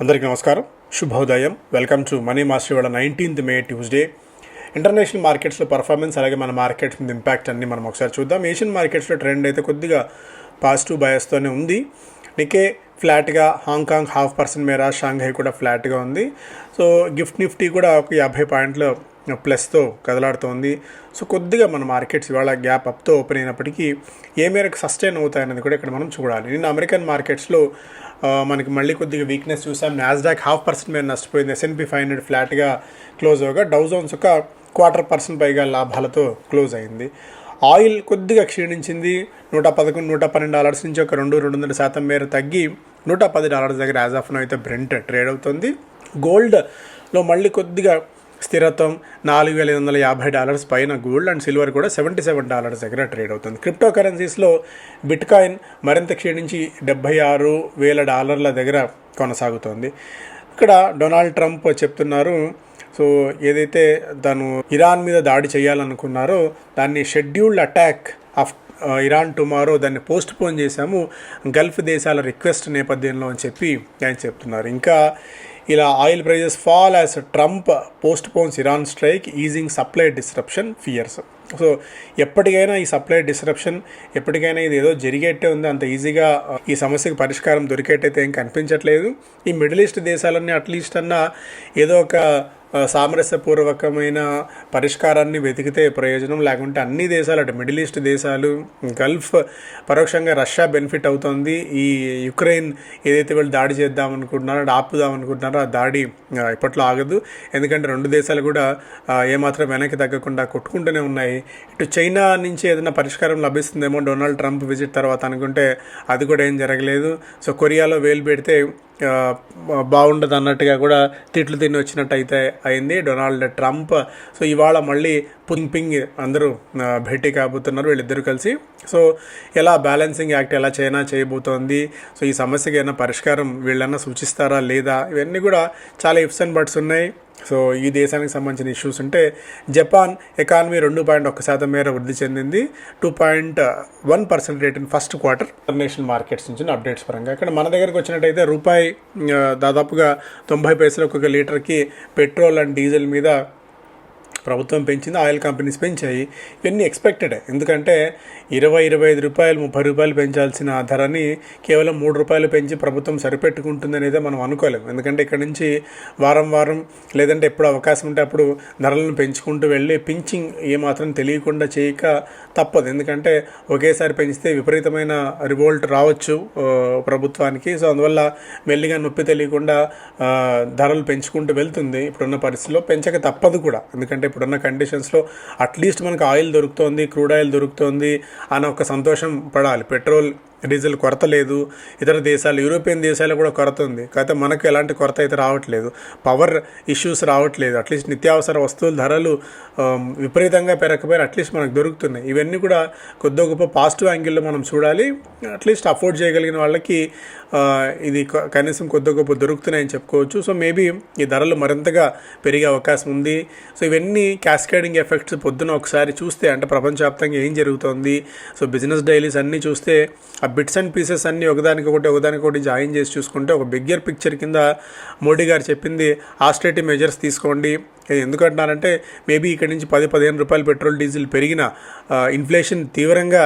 అందరికీ నమస్కారం, శుభోదయం. Welcome to money master. ఇవాళ 19th మే ట్యూస్డే. ఇంటర్నేషనల్ మార్కెట్స్లో పర్ఫార్మెన్స్, అలాగే మన మార్కెట్స్ మీద ఇంపాక్ట్ అన్ని మనం ఒకసారి చూద్దాం. ఏషియన్ మార్కెట్స్లో ట్రెండ్ అయితే కొద్దిగా పాజిటివ్ బయాస్తోనే ఉంది. నికే ఫ్లాట్గా, హాంకాంగ్ 0.5% మేర, షాంఘై కూడా ఫ్లాట్గా ఉంది. సో గిఫ్ట్ నిఫ్టీ కూడా ఒక 50 పాయింట్ల ప్లస్తో కదలాడుతోంది. సో కొద్దిగా మన మార్కెట్స్ ఇవాళ గ్యాప్ అప్తో ఓపెన్ అయినప్పటికీ ఏ మేరకు సస్టైన్ అవుతాయన్నది కూడా ఇక్కడ మనం చూడాలి. నిన్న అమెరికన్ మార్కెట్స్లో మనకి మళ్ళీ కొద్దిగా వీక్నెస్ చూసాం. నాస్డాక్ 0.5% మేర నష్టపోయింది. S&P 500 ఫ్లాట్గా క్లోజ్ అవగా, డౌ జోన్స్ ఒక 0.25% పైగా లాభాలతో క్లోజ్ అయింది. ఆయిల్ కొద్దిగా క్షీణించింది. $111-112 నుంచి ఒక 2-2.5% మేర తగ్గి $110 దగ్గర యాజ్ ఆఫ్ నో అయితే బ్రెంట్ ట్రేడ్ అవుతుంది. గోల్డ్లో మళ్ళీ కొద్దిగా స్థిరత్వం, $4,550 పైన గోల్డ్ అండ్ సిల్వర్ కూడా $77 దగ్గర ట్రేడ్ అవుతుంది. క్రిప్టో కరెన్సీస్లో బిట్కాయిన్ మరింత క్షీణించి $76,000 దగ్గర కొనసాగుతోంది. ఇక్కడ డొనాల్డ్ ట్రంప్ చెప్తున్నారు, సో ఏదైతే తను ఇరాన్ మీద దాడి చేయాలనుకున్నారో దాన్ని scheduled attack of Iran tomorrow, దాన్ని పోస్ట్ పోన్ చేశాము గల్ఫ్ దేశాల రిక్వెస్ట్ నేపథ్యంలో అని చెప్పి ఆయన చెప్తున్నారు. ఇంకా ఇలా oil prices fall as Trump postpones Iran strike, easing supply disruption fears. So ఎప్పటికైనా ఈ సప్లై డిస్రప్షన్, ఎప్పటికైనా ఇది ఏదో జరిగేట్టే ఉంది, అంత ఈజీగా ఈ సమస్యకు పరిష్కారం దొరికేటైతే ఏం కనిపించట్లేదు. ఈ మిడిల్ ఈస్ట్ దేశాలన్నీ అట్లీస్ట్ అన్నా ఏదో ఒక సామరస్యపూర్వకమైన పరిష్కారాన్ని వెతికితే ప్రయోజనం, లేకుంటే అన్ని దేశాలు, అటు మిడిల్ ఈస్ట్ దేశాలు, గల్ఫ్, పరోక్షంగా రష్యా బెనిఫిట్ అవుతుంది. ఈ యుక్రెయిన్ ఏదైతే వీళ్ళు దాడి చేద్దామనుకుంటున్నారో, ఆపుదామనుకుంటున్నారో ఆ దాడి ఇప్పట్లో ఆగదు. ఎందుకంటే రెండు దేశాలు కూడా ఏమాత్రం వెనక్కి తగ్గకుండా కొట్టుకుంటూనే ఉన్నాయి. ఇటు చైనా నుంచి ఏదైనా పరిష్కారం లభిస్తుందేమో డొనాల్డ్ ట్రంప్ విజిట్ తర్వాత అనుకుంటే అది కూడా ఏం జరగలేదు. సో కొరియాలో వేలు పెడితే బాగుండదు అన్నట్టుగా కూడా తిట్లు తిని వచ్చినట్టు అయితే అయింది డొనాల్డ్ ట్రంప్. సో ఇవాళ మళ్ళీ పింగ్ అందరూ భేటీ కాబోతున్నారు వీళ్ళిద్దరూ కలిసి. సో ఎలా బ్యాలెన్సింగ్ యాక్ట్ ఎలా చైనా చేయబోతోంది, సో ఈ సమస్యకి ఏమైనా పరిష్కారం వీళ్ళన్నా సూచిస్తారా లేదా, ఇవన్నీ కూడా చాలా ఇఫ్స్ అండ్ బట్స్ ఉన్నాయి. సో ఈ దేశానికి సంబంధించిన ఇష్యూస్ ఉంటే, జపాన్ ఎకానమీ 2.1% మేర వృద్ధి చెందింది, 2.1% rate in first quarter. International markets నుంచి అప్డేట్స్ పరంగా ఇక్కడ మన దగ్గరకు వచ్చినట్టయితే రూపాయి దాదాపుగా 90 పైసలు ఒక్కొక్క లీటర్కి పెట్రోల్ అండ్ డీజిల్ మీద ప్రభుత్వం పెంచింది, ఆయిల్ కంపెనీస్ పెంచాయి. ఇవన్నీ ఎక్స్పెక్టెడే. ఎందుకంటే 20-25 రూపాయలు, 30 రూపాయలు పెంచాల్సిన ధరని కేవలం 3 రూపాయలు పెంచి ప్రభుత్వం సరిపెట్టుకుంటుంది అనేది మనం అనుకోలేము. ఎందుకంటే ఇక్కడ నుంచి వారం లేదంటే ఎప్పుడు అవకాశం ఉంటే అప్పుడు ధరలను పెంచుకుంటూ వెళ్ళి పించింగ్ ఏమాత్రం తెలియకుండా చేయక తప్పదు. ఎందుకంటే ఒకేసారి పెంచితే విపరీతమైన రివోల్ట్ రావచ్చు ప్రభుత్వానికి. సో అందువల్ల మెల్లిగా నొప్పి తెలియకుండా ధరలు పెంచుకుంటూ వెళ్తుంది. ఇప్పుడున్న పరిస్థితిలో పెంచక తప్పదు కూడా. ఎందుకంటే ఇప్పుడున్న కండిషన్స్లో అట్లీస్ట్ మనకు ఆయిల్ దొరుకుతోంది, క్రూడ్ ఆయిల్ దొరుకుతోంది అన్న ఒక సంతోషం పడాలి. పెట్రోల్ డీజిల్ కొరత లేదు. ఇతర దేశాలు, యూరోపియన్ దేశాలు కూడా కొరత ఉంది. కాకపోతే మనకు ఎలాంటి కొరత అయితే రావట్లేదు. పవర్ ఇష్యూస్ రావట్లేదు. అట్లీస్ట్ నిత్యావసర వస్తువుల ధరలు విపరీతంగా పెరగకపోయినా అట్లీస్ట్ మనకు దొరుకుతున్నాయి. ఇవన్నీ కూడా కొద్ది గొప్ప పాజిటివ్ యాంగిల్లో మనం చూడాలి. అట్లీస్ట్ అఫోర్డ్ చేయగలిగిన వాళ్ళకి ఇది కనీసం కొద్ది గొప్ప దొరుకుతున్నాయని చెప్పుకోవచ్చు. సో మేబీ ఈ ధరలు మరింతగా పెరిగే అవకాశం ఉంది. సో ఇవన్నీ క్యాస్కేడింగ్ ఎఫెక్ట్స్ పొద్దున ఒకసారి చూస్తే, అంటే ప్రపంచవ్యాప్తంగా ఏం జరుగుతోంది, సో బిజినెస్ డైలీస్ అన్నీ చూస్తే ఆ బిట్స్ అండ్ పీసెస్ అన్నీ ఒకదానికొకటి జాయిన్ చేసి చూసుకుంటే ఒక బిగ్గర్ పిక్చర్ కింద మోడీ గారు చెప్పింది ఆస్టెరిటీ మెజర్స్ తీసుకోండి. ఎందుకంటున్నారంటే మేబీ ఇక్కడి నుంచి 10-15 రూపాయలు పెట్రోల్ డీజిల్ పెరిగిన ఇన్ఫ్లేషన్ తీవ్రంగా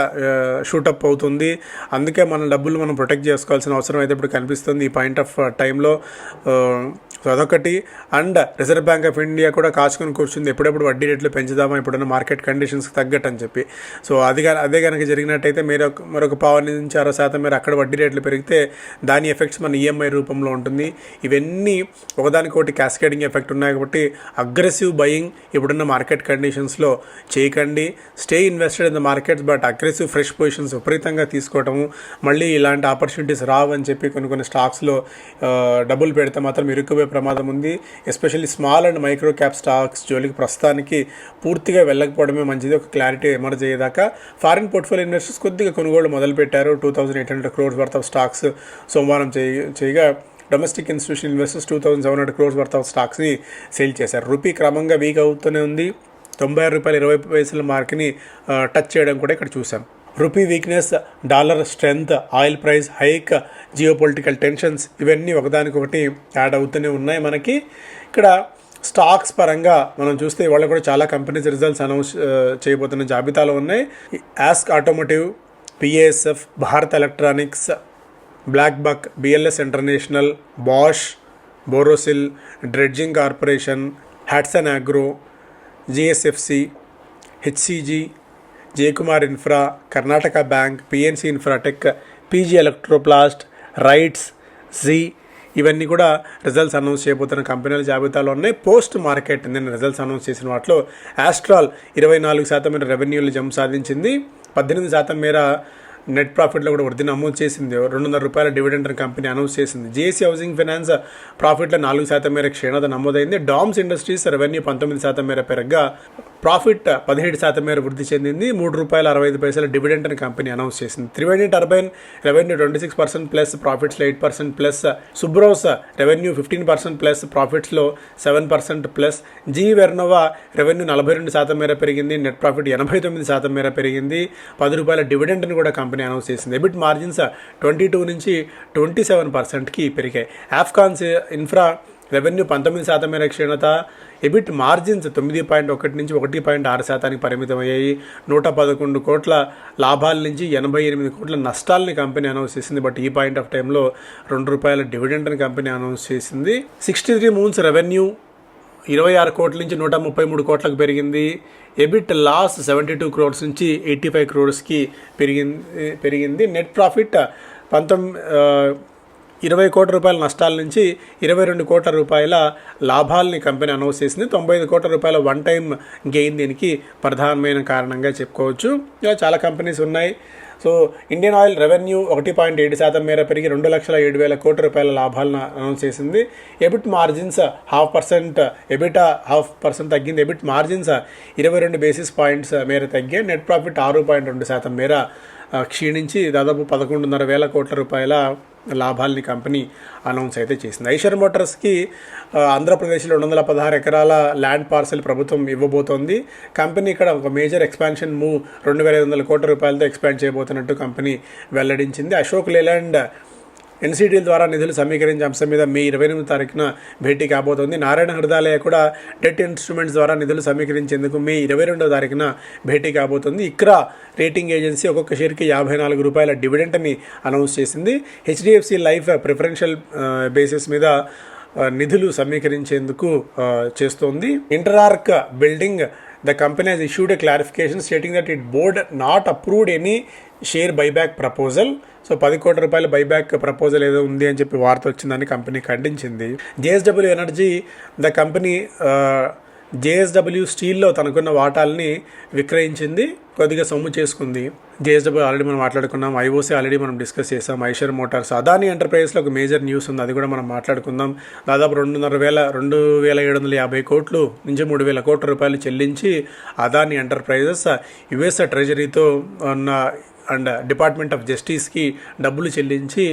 షూటప్ అవుతుంది. అందుకే మన డబ్బులు మనం ప్రొటెక్ట్ చేసుకోవాల్సిన అవసరం అయితే ఇప్పుడు కనిపిస్తుంది ఈ పాయింట్ ఆఫ్ టైంలో. సో అదొకటి. And reserve bank of India కూడా కాచుకొని కూర్చుంది, ఎప్పుడెప్పుడు వడ్డీ రేట్లు పెంచుదామా ఇప్పుడున్న మార్కెట్ కండిషన్స్కి తగ్గట్టు అని చెప్పి. సో అదే కనుక జరిగినట్టయితే మరొక 0.5-6% మేర అక్కడ వడ్డీ రేట్లు పెరిగితే దాని ఎఫెక్ట్స్ మన ఈఎంఐ రూపంలో ఉంటుంది. ఇవన్నీ ఒకదానికొకటి క్యాస్కేడింగ్ ఎఫెక్ట్ ఉన్నాయి. కాబట్టి అగ్రెసివ్ బయింగ్ ఇప్పుడున్న మార్కెట్ కండిషన్స్లో చేయకండి. Stay invested in the markets, but aggressive fresh positions విపరీతంగా తీసుకోవటము, మళ్ళీ ఇలాంటి ఆపర్చునిటీస్ రావని చెప్పి కొన్ని స్టాక్స్లో డబ్బులు పెడితే మాత్రం ఇరుక్కుపోయే ప్రమాదం ఉంది. Especially small and micro cap stocks జోలికి ప్రస్తుతానికి పూర్తిగా వెళ్ళకపోవడమే మంచిది. ఒక క్లారిటీ ఎమర్జ్ అయ్యేదాకా ఫారిన్ పోర్ట్ఫోలియో ఇన్వెస్టర్స్ కొద్దిగా కొనుగోలు మొదలుపెట్టారు. 2,800 crores వర్త్ ఆఫ్ స్టాక్స్ సోమవారం చేయగా domestic institution investors 2,700 crores worth of స్టాక్స్ని సేల్ చేశారు. రూపీ క్రమంగా వీక్ అవుతూనే ఉంది. $96.20 మార్క్ని టచ్ చేయడం కూడా ఇక్కడ చూసాం. Rupee weakness, dollar strength, oil price hike, geopolitical tensions ఇవన్నీ ఒకదానికొకటి యాడ్ అవుతూనే ఉన్నాయి. మనకి ఇక్కడ స్టాక్స్ పరంగా మనం చూస్తే ఇవాళ కూడా చాలా కంపెనీస్ రిజల్ట్స్ అనౌన్స్ చేయబోతున్న జాబితాలో ఉన్నాయి. Ask Automotive, PASF, Bharat Electronics, Black Buck, BLS International, Bosch, Borosil, Dredging Corporation, Hatsun Agro, GSFC, HCG, Jayakumar Infra, Karnataka Bank, PNC Infratech, PG Electroplast, RITES, Zee ఇవన్నీ కూడా రిజల్ట్స్ అనౌన్స్ చేయబోతున్న కంపెనీల జాబితాలో ఉన్నాయి. పోస్ట్ మార్కెట్ నిన్న రిజల్ట్స్ అనౌన్స్ చేసిన వాటిలో ఆస్ట్రాల్ 24% మేర రెవెన్యూలు జంప్ సాధించింది, 18% మేర నెట్ ప్రాఫిట్లో కూడా వృద్ధి నమోదు చేసింది, ₹200 డివిడెండ్ కంపెనీ అనౌన్స్ చేసింది. జేఏసీ హౌసింగ్ ఫైనాన్స్ ప్రాఫిట్లో 4% మేర క్షీణత నమోదైంది. డామ్స్ ఇండస్ట్రీస్ రెవెన్యూ 19% మేర పెరగ్గా ప్రాఫిట్ 17% మేర వృద్ధి చెందింది. ₹3.65 డివిడెండ్ కంపెనీ అనౌన్స్ చేసింది. త్రివేణి టర్బైన్ రెవెన్యూ 26% ప్లస్, ప్రాఫిట్స్లో 8% ప్లస్. సుబ్రోస్ రెవెన్యూ 15% ప్లస్, ప్రాఫిట్స్లో 7% ప్లస్. జీ వెర్నోవా రెవెన్యూ 42% మేర పెరిగింది, నెట్ ప్రాఫిట్ 89% మేర పెరిగింది. ₹10 డివిడెండ్ని కూడా కంపెనీ అనౌన్స్ చేసింది. ఎబిట్ మార్జిన్స్ 22 నుంచి 27%కి పెరిగాయి. ఆఫ్కాన్స్ ఇన్ఫ్రా రెవెన్యూ 19% మేర క్షీణత, ఎబిట్ మార్జిన్స్ 9.1 నుంచి 1.6% పరిమితమయ్యాయి. 111 కోట్ల లాభాల నుంచి 88 కోట్ల నష్టాలని కంపెనీ అనౌన్స్ చేసింది. బట్ ఈ పాయింట్ ఆఫ్ టైంలో ₹2 డివిడెండ్ని కంపెనీ అనౌన్స్ చేసింది. 63 మూన్స్ రెవెన్యూ 26 కోట్ల నుంచి 133 కోట్లకు పెరిగింది. ఎబిట్ లాస్ 72 crores నుంచి 85 crores పెరిగింది. నెట్ ప్రాఫిట్ 20 కోట్ల రూపాయల నష్టాల నుంచి 22 కోట్ల రూపాయల లాభాలని కంపెనీ అనౌన్స్ చేసింది. 95 కోట్ల రూపాయల వన్ టైం గెయిన్ దీనికి ప్రధానమైన కారణంగా చెప్పుకోవచ్చు. ఇలా చాలా కంపెనీస్ ఉన్నాయి. సో ఇండియన్ ఆయిల్ రెవెన్యూ 1.7% మేర పెరిగి 2,07,000 కోట్ల రూపాయల లాభాలను అనౌన్స్ చేసింది. ఎబిట్ మార్జిన్స్ 0.5%, ఎబిటా 0.5% తగ్గింది. ఎబిట్ మార్జిన్స్ 22 బేసిస్ పాయింట్స్ మేర తగ్గాయి. నెట్ ప్రాఫిట్ 6.2% మేర క్షీణించి దాదాపు 11,500 కోట్ల రూపాయల లాభాలని కంపెనీ అనౌన్స్ అయితే చేసింది. ఐషర్ మోటార్స్కి ఆంధ్రప్రదేశ్లో 216 ఎకరాల ల్యాండ్ పార్సెల్ ప్రభుత్వం ఇవ్వబోతోంది. కంపెనీ ఇక్కడ ఒక మేజర్ ఎక్స్పాన్షన్ మూవ్ 2,500 కోట్ల రూపాయలతో ఎక్స్పాండ్ చేయబోతున్నట్టు కంపెనీ వెల్లడించింది. అశోక్ లేలాండ్ ఎన్సీడీల ద్వారా నిధులు సమీకరించే అంశం మీద మే 28వ తారీఖున భేటీ కాబోతోంది. నారాయణ హృదయాలయ కూడా డెట్ ఇన్స్ట్రుమెంట్స్ ద్వారా నిధులు సమీకరించేందుకు మే 22వ తారీఖున భేటీ కాబోతోంది. ఇక్రా రేటింగ్ ఏజెన్సీ ఒక్కొక్క షేర్కి ₹54 డివిడెండ్ని అనౌన్స్ చేసింది. హెచ్డిఎఫ్సి లైఫ్ ప్రిఫరెన్షియల్ బేసిస్ మీద నిధులు సమీకరించేందుకు చేస్తోంది. ఇంటరార్క్ building the company has issued a clarification stating that its board not approved any share buyback proposal. So 10 కోట్ల రూపాయల బైబ్యాక్ ప్రపోజల్ ఏదో ఉంది అని చెప్పి వార్త వచ్చిందని కంపెనీ ఖండించింది. JSW Energy the company JSW స్టీల్లో తనకున్న వాటాలని విక్రయించింది, కొద్దిగా సొమ్ము చేసుకుంది. జేఎస్డబ్ల్యూ ఆల్రెడీ మనం మాట్లాడుకున్నాం, ఐఓసీ ఆల్రెడీ మనం డిస్కస్ చేసాం. ఐషర్ మోటార్స్, అదానీ ఎంటర్ప్రైజెస్లో ఒక మేజర్ న్యూస్ ఉంది, అది కూడా మనం మాట్లాడుకుందాం. దాదాపు 2,750 కోట్లు నుంచి 3,000 కోట్ల రూపాయలు చెల్లించి అదానీ ఎంటర్ప్రైజెస్ యుఎస్ ట్రెజరీతో ఉన్న అండ్ డిపార్ట్మెంట్ ఆఫ్ జస్టిస్కి డబ్బులు చెల్లించి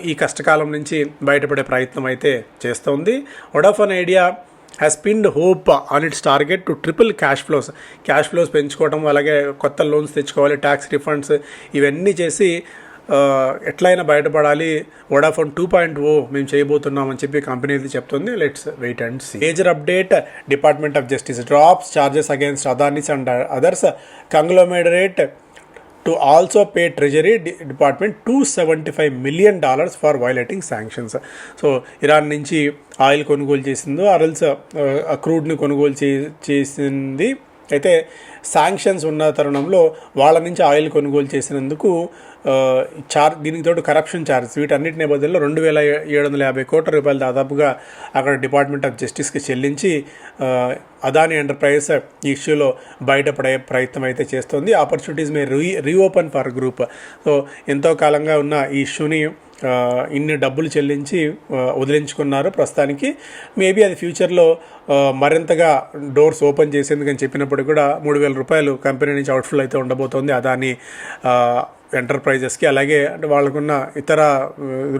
ఈ కష్టకాలం నుంచి బయటపడే ప్రయత్నం అయితే చేస్తోంది. Vodafone idea has pinned hope on it's target to triple cash flows పెంచుకోవడం, అలాగే కొత్త లోన్స్ తెచ్చుకోవాలి, ట్యాక్స్ రిఫండ్స్ ఇవన్నీ చేసి ఎట్లయినా బయటపడాలి, వొడాఫోన్ 2.0 మేము చేయబోతున్నామని చెప్పి కంపెనీ అయితే చెప్తుంది. Let's wait and see. Major update, department of justice drops charges against Adanis and others conglomerate to also pay Treasury Department $275 million for violating sanctions. So Iran నుంచి ఆయిల్ కొనుగోలు చేసిందో ఆరల్స్ క్రూడ్ని కొనుగోలు చేసింది. అయితే శాంక్షన్స్ ఉన్న తరుణంలో వాళ్ళ నుంచి ఆయిల్ కొనుగోలు చేసినందుకు దీనికి తోడు కరప్షన్ ఛార్జెస్, వీటన్నిటి నేపథ్యంలో 2,750 కోట్ల రూపాయలు దాదాపుగా అక్కడ డిపార్ట్మెంట్ ఆఫ్ జస్టిస్కి చెల్లించి అదానీ ఎంటర్ప్రైజెస్ ఈ ఇష్యూలో బయటపడే ప్రయత్నం అయితే చేస్తుంది. Opportunities May reopen for group. So ఎంతో కాలంగా ఉన్న ఈ ఇష్యూని ఇన్ని డబ్బులు చెల్లించి వదిలించుకున్నారు. ప్రస్తుతానికి మేబీ అది ఫ్యూచర్లో మరింతగా డోర్స్ ఓపెన్ చేసేందుకని చెప్పినప్పుడు కూడా 3,000 రూపాయలు కంపెనీ నుంచి అవుట్ఫ్లో అయితే ఉండబోతోంది అదానీ ఎంటర్ప్రైజెస్కి. అలాగే అంటే వాళ్ళకున్న ఇతర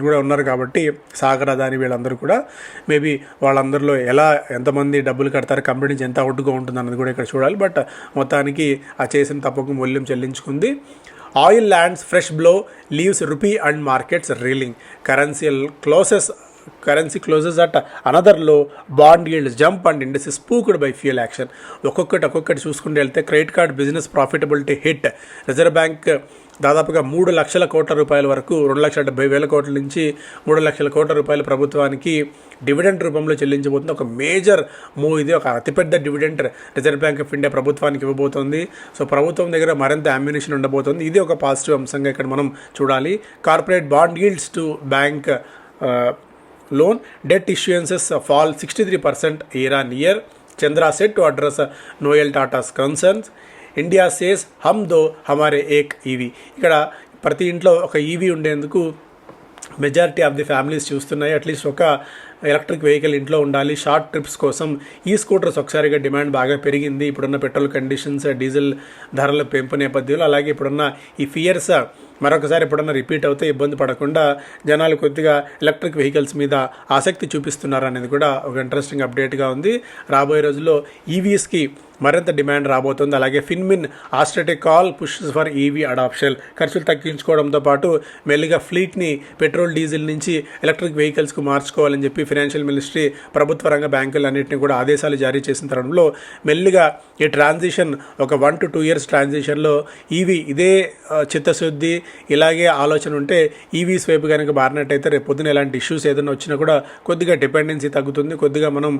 కూడా ఉన్నారు కాబట్టి సాగర్ అదానీ వీళ్ళందరూ కూడా మేబీ వాళ్ళందరిలో ఎంతమంది డబ్బులు కడతారు, కంపెనీ నుంచి ఎంత అవుట్గా ఉంటుంది అన్నది కూడా ఇక్కడ చూడాలి. బట్ మొత్తానికి ఆ చేసిన తప్పకు మూల్యం చెల్లించుకుంది. Oil lands fresh blow, leaves rupee and markets reeling. Currency closes at another low, bond yields jump and indices spooked by fuel action. ఒక్కొక్కటి చూసుకుంటూ వెళ్తే credit card business profitability hit. Reserve bank దాదాపుగా 3 లక్షల కోట్ల రూపాయల వరకు 2,70,000 కోట్ల నుంచి 3 లక్షల కోట్ల రూపాయలు ప్రభుత్వానికి డివిడెండ్ రూపంలో చెల్లించబోతుంది. ఒక మేజర్ మూవ్ ఇది. ఒక అతిపెద్ద dividend reserve bank of India ప్రభుత్వానికి ఇవ్వబోతోంది. సో ప్రభుత్వం దగ్గర మరింత అమ్యునిషన్ ఉండబోతుంది. ఇది ఒక పాజిటివ్ అంశంగా ఇక్కడ మనం చూడాలి. Corporate bond yields to bank loan debt issuances fall 63% year on year. Chandra said to address Noel Tata's concerns. India says hum do hamare ek EV. ఇక్కడ ప్రతి ఇంట్లో ఒక ఈవీ ఉండేందుకు మెజారిటీ ఆఫ్ ది ఫ్యామిలీస్ చూస్తున్నాయి. At least ఒక electric vehicle ఇంట్లో ఉండాలి. Short trips కోసం ఈ స్కూటర్స్ ఒకసారిగా డిమాండ్ బాగా పెరిగింది ఇప్పుడున్న పెట్రోల్ కండిషన్స్, డీజిల్ ధరల పెంపు నేపథ్యంలో. అలాగే ఇప్పుడున్న ఈ ఫియర్స్ మరొకసారి ఎప్పుడన్నా రిపీట్ అవుతే ఇబ్బంది పడకుండా జనాలు కొద్దిగా ఎలక్ట్రిక్ వెహికల్స్ మీద ఆసక్తి చూపిస్తున్నారు అనేది కూడా ఒక ఇంట్రెస్టింగ్ అప్డేట్గా ఉంది. రాబోయే రోజుల్లో ఈవీస్కి మరింత డిమాండ్ రాబోతుంది. అలాగే finmin a strategic call push for EV adoption. ఖర్చులు తగ్గించుకోవడంతో పాటు మెల్లిగా ఫ్లీట్ని పెట్రోల్ డీజిల్ నుంచి ఎలక్ట్రిక్ వెహికల్స్కు మార్చుకోవాలని చెప్పి ఫైనాన్షియల్ మినిస్ట్రీ ప్రభుత్వ రంగ బ్యాంకులన్నింటినీ కూడా ఆదేశాలు జారీ చేసిన తరుణంలో మెల్లిగా ఈ ట్రాన్సిషన్ ఒక 1 to 2 years ట్రాన్సిషన్లో ఈవీ ఇదే చిత్తశుద్ధి ఇలాగే ఆలోచన ఉంటే ఈవీస్ వైపు కనుక మారినట్టయితే రేపు పొద్దున ఇలాంటి ఇష్యూస్ ఏదైనా వచ్చినా కూడా కొద్దిగా డిపెండెన్సీ తగ్గుతుంది. కొద్దిగా మనం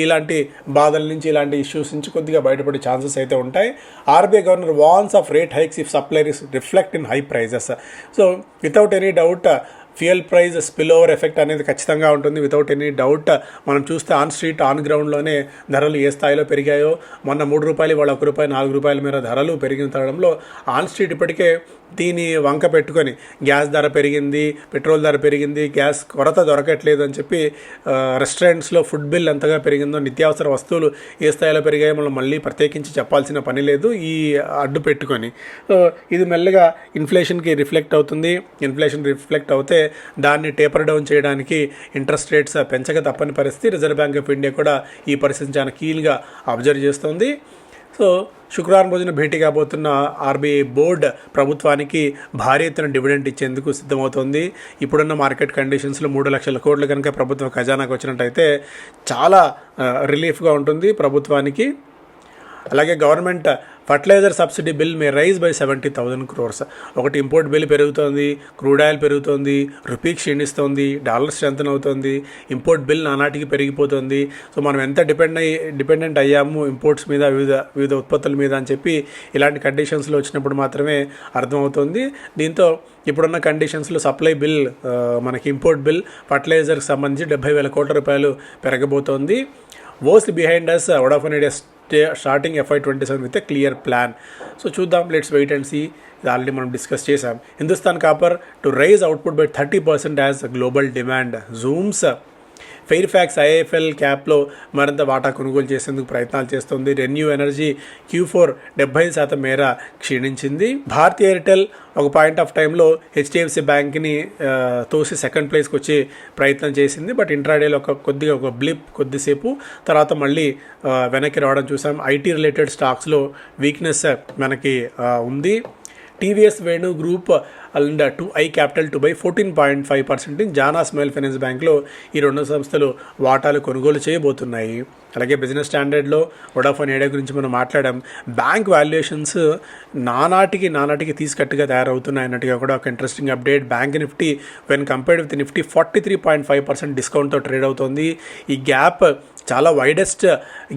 ఇలాంటి బాధల నుంచి ఇలాంటి ఇష్యూస్ నుంచి కొద్దిగా బయటపడే ఛాన్సెస్ అయితే ఉంటాయి. RBI governor warns of rate hikes if supplies reflect in high prices. So without any doubt fuel price spill over effect అనేది ఖచ్చితంగా ఉంటుంది. వితౌట్ ఎనీ డౌట్ మనం చూస్తే ఆన్ స్ట్రీట్ ఆన్ గ్రౌండ్లోనే ధరలు ఏ స్థాయిలో పెరిగాయో, మొన్న ₹3 ఇవాళ ₹1 ₹4 మేర ధరలు పెరిగిన తరడంలో ఆన్ స్ట్రీట్ ఇప్పటికే దీని వంక పెట్టుకొని గ్యాస్ ధర పెరిగింది, పెట్రోల్ ధర పెరిగింది, గ్యాస్ కొరత దొరకట్లేదు అని చెప్పి రెస్టారెంట్స్లో ఫుడ్ బిల్ ఎంతగా పెరిగిందో, నిత్యావసర వస్తువులు ఏ స్థాయిలో పెరిగాయో మనం మళ్ళీ ప్రత్యేకించి చెప్పాల్సిన పని లేదు ఈ అడ్డు పెట్టుకొని. ఇది మెల్లగా ఇన్ఫ్లేషన్కి రిఫ్లెక్ట్ అవుతుంది. ఇన్ఫ్లేషన్ రిఫ్లెక్ట్ అవుతే దాన్ని టేపర్ డౌన్ చేయడానికి ఇంట్రెస్ట్ రేట్స్ పెంచక తప్పని పరిస్థితి. రిజర్వ్ బ్యాంక్ ఆఫ్ ఇండియా కూడా ఈ పరిస్థితిని చాలా కీన్గా అబ్జర్వ్ చేస్తుంది. సో శుక్రవారం రోజున భేటీ కాబోతున్న ఆర్బీఐ బోర్డు ప్రభుత్వానికి భారీ ఎత్తున డివిడెంట్ ఇచ్చేందుకు సిద్ధమవుతోంది. ఇప్పుడున్న మార్కెట్ కండిషన్స్లో 3 లక్షల కోట్లు కనుక ప్రభుత్వ ఖజానాకు వచ్చినట్టయితే చాలా రిలీఫ్గా ఉంటుంది ప్రభుత్వానికి. అలాగే government fertiliser subsidy bill may rise by 70,000 crores. ఒకటి ఇంపోర్ట్ బిల్ పెరుగుతోంది, క్రూడ్ ఆయిల్ పెరుగుతోంది, రూపీ క్షీణిస్తోంది, డాలర్ స్ట్రెంథన్ అవుతుంది, ఇంపోర్ట్ బిల్ నానాటికి పెరిగిపోతుంది. సో మనం ఎంత డిపెండెంట్ అయ్యాము ఇంపోర్ట్స్ మీద, వివిధ ఉత్పత్తుల మీద అని చెప్పి ఇలాంటి కండిషన్స్లో వచ్చినప్పుడు మాత్రమే అర్థమవుతుంది. దీంతో ఇప్పుడున్న కండిషన్స్లో సప్లై బిల్, మనకి ఇంపోర్ట్ బిల్ ఫర్టిలైజర్కి సంబంధించి 70,000 కోట్ల రూపాయలు పెరగబోతోంది. Worst behind us Vodafone Idea starting FY27 with a clear plan. So చూద్దాం, లెట్స్ వెయిట్ అండ్ సీ. ఇది ఆల్రెడీ మనం డిస్కస్ చేసాం. Hindustan Copper to raise output by 30% as global demand zooms. Fairfax IIFL క్యాప్లో మరింత వాటా కొనుగోలు చేసేందుకు ప్రయత్నాలు చేస్తుంది. రెన్యూ ఎనర్జీ Q4 75% మేర క్షీణించింది. భారతీ ఎయిర్టెల్ ఒక పాయింట్ ఆఫ్ టైంలో HDFC బ్యాంక్ని తోసి సెకండ్ ప్లేస్కి వచ్చే ప్రయత్నం చేసింది. బట్ ఇంట్రాడేలో ఒక బ్లిప్ కొద్దిసేపు తర్వాత మళ్ళీ వెనక్కి రావడం చూసాం. IT రిలేటెడ్ స్టాక్స్లో వీక్నెస్ మనకి ఉంది. TVS Venu group and 2i Capital to buy 14.5% in Jana smile finance బ్యాంక్లో ఈ 2 సంస్థలు వాటాలు కొనుగోలు చేయబోతున్నాయి. అలాగే బిజినెస్ స్టాండర్డ్లో వోడాఫోన్ ఐడియా గురించి మనం మాట్లాడాం. బ్యాంక్ వాల్యుయేషన్స్ నానాటికి తీసుకట్టుగా తయారవుతున్నాయి అన్నట్టుగా కూడా ఒక interesting update. Bank Nifty when compared with Nifty 43.5% డిస్కౌంట్తో ట్రేడ్ అవుతుంది. ఈ గ్యాప్ చాలా వైడెస్ట్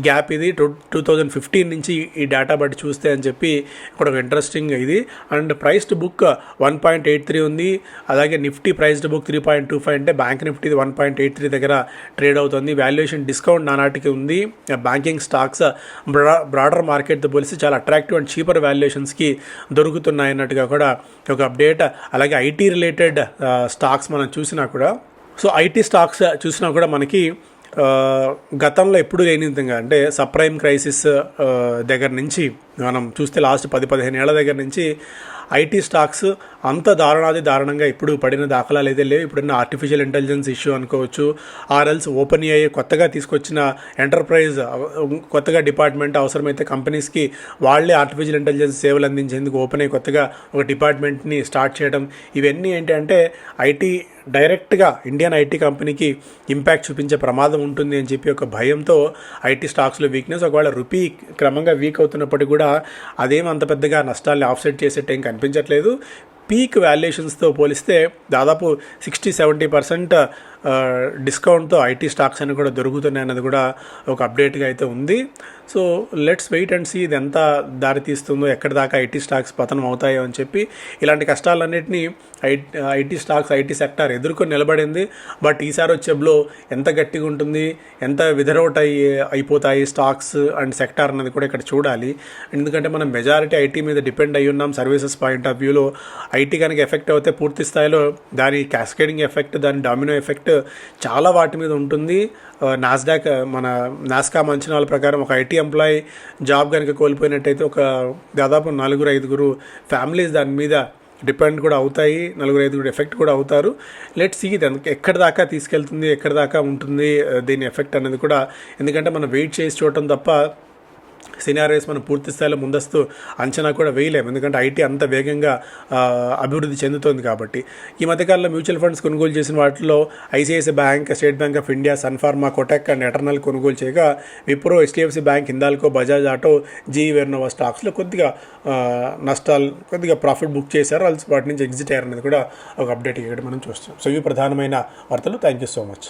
గ్యాప్ ఇది. 2015 నుంచి ఈ డేటా బట్టి చూస్తే అని చెప్పి ఇక్కడ ఒక ఇంట్రెస్టింగ్ ఇది. అండ్ ప్రైస్డ్ బుక్ 1.83 ఉంది. అలాగే నిఫ్టీ ప్రైస్డ్ బుక్ 3.25 అంటే బ్యాంక్ నిఫ్టీ 1.83 దగ్గర ట్రేడ్ అవుతుంది. వాల్యుయేషన్ డిస్కౌంట్ నానాటికి ఉంది. బ్యాంకింగ్ స్టాక్స్ బ్రాడర్ మార్కెట్తో పోలిసి చాలా అట్రాక్టివ్ అండ్ చీపర్ వాల్యుయేషన్స్కి దొరుకుతున్నాయి అన్నట్టుగా కూడా ఒక అప్డేట్. అలాగే IT రిలేటెడ్ స్టాక్స్ మనం చూసినా కూడా, సో IT స్టాక్స్ చూసినా కూడా మనకి గతంలో ఎప్పుడు లేని విధంగా అంటే సబ్ప్రైమ్ క్రైసిస్ దగ్గర నుంచి మనం చూస్తే లాస్ట్ 10-15 ఏళ్ల దగ్గర నుంచి IT స్టాక్స్ అంత దారుణంగా ఇప్పుడు పడిన దాఖలాలు అయితే లేవు. ఇప్పుడున్న ఆర్టిఫిషియల్ ఇంటెలిజెన్స్ ఇష్యూ అనుకోవచ్చు, ఆర్ఎల్స్ ఓపెన్ ఏఐ కొత్తగా తీసుకొచ్చిన ఎంటర్ప్రైజ్ కొత్తగా డిపార్ట్మెంట్ అవసరమైతే కంపెనీస్కి వాళ్ళే ఆర్టిఫిషియల్ ఇంటెలిజెన్స్ సేవలు అందించేందుకు ఓపెన్ ఏఐ కొత్తగా ఒక డిపార్ట్మెంట్ని స్టార్ట్ చేయడం, ఇవన్నీ ఏంటంటే ఐటీ డైరెక్ట్గా ఇండియన్ ఐటీ కంపెనీకి ఇంపాక్ట్ చూపించే ప్రమాదం ఉంటుంది అని చెప్పి ఒక భయంతో ఐటీ స్టాక్స్లో వీక్నెస్. ఒకవేళ రూపీ క్రమంగా వీక్ అవుతున్నప్పటికీ కూడా అదేం అంత పెద్దగా నష్టాల్ని ఆఫ్సెట్ చేసేట్టు ఏం కనిపించట్లేదు. పీక్ వాల్యుయేషన్స్తో పోలిస్తే దాదాపు 60-70% డిస్కౌంట్తో ఐటీ స్టాక్స్ అని కూడా దొరుకుతున్నాయి అన్నది కూడా ఒక అప్డేట్గా అయితే ఉంది. So let's wait and see ఇది ఎంత దారి తీస్తుందో, ఎక్కడి దాకా ఐటీ స్టాక్స్ పతనం అవుతాయో అని చెప్పి. ఇలాంటి కష్టాలన్నింటినీ ఐటీ స్టాక్స్, ఐటీ సెక్టార్ ఎదుర్కొని నిలబడింది. బట్ ఈసారి వచ్చేబ్లో ఎంత గట్టిగా ఉంటుంది, ఎంత విధరౌట్ అయిపోతాయి స్టాక్స్ అండ్ సెక్టార్ అన్నది కూడా ఇక్కడ చూడాలి. ఎందుకంటే మనం మెజారిటీ ఐటీ మీద డిపెండ్ అయ్యి ఉన్నాం. సర్వీసెస్ పాయింట్ ఆఫ్ వ్యూలో ఐటీ కనుక ఎఫెక్ట్ అవుతే పూర్తి స్థాయిలో దాని క్యాస్కేడింగ్ ఎఫెక్ట్, దాని డామినో ఎఫెక్ట్ చాలా వాటి మీద ఉంటుంది. మన నాస్కామ్ అంచనాల ప్రకారం ఒక ఐటీ ఎంప్లాయీ జాబ్ కనుక కోల్పోయినట్టయితే ఒక దాదాపు 4-5 ఫ్యామిలీస్ దాని మీద డిపెండ్ కూడా అవుతాయి, 4-5 ఎఫెక్ట్ కూడా అవుతారు. లెట్స్ సీ ఇది ఎక్కడి దాకా తీసుకెళ్తుంది, ఎక్కడి దాకా ఉంటుంది దీని ఎఫెక్ట్ అనేది కూడా. ఎందుకంటే మనం వెయిట్ చేసి చూడటం తప్ప సినారియోస్ మనం పూర్తి స్థాయిలో ముందస్తు అంచనా కూడా వేయలేము. ఎందుకంటే ఐటీ అంత వేగంగా అభివృద్ధి చెందుతోంది కాబట్టి. ఈ మధ్యకాలంలో మ్యూచువల్ ఫండ్స్ కొనుగోలు చేసిన వాటిలో ICICI bank, state bank of India, Sun Pharma, Kotak and eternal కొనుగోలు చేయగా Wipro, HDFC bank, Hindalco, Bajaj auto, GE వెర్నోవా స్టాక్స్లో కొద్దిగా ప్రాఫిట్ బుక్ చేశారు. వాళ్ళు వాటి నుంచి ఎగ్జిట్ అయ్యారు అనేది కూడా ఒక అప్డేట్ ఇక్కడ మనం చూస్తాం. సో ఇవి ప్రధానమైన వార్తలు. Thank you so much.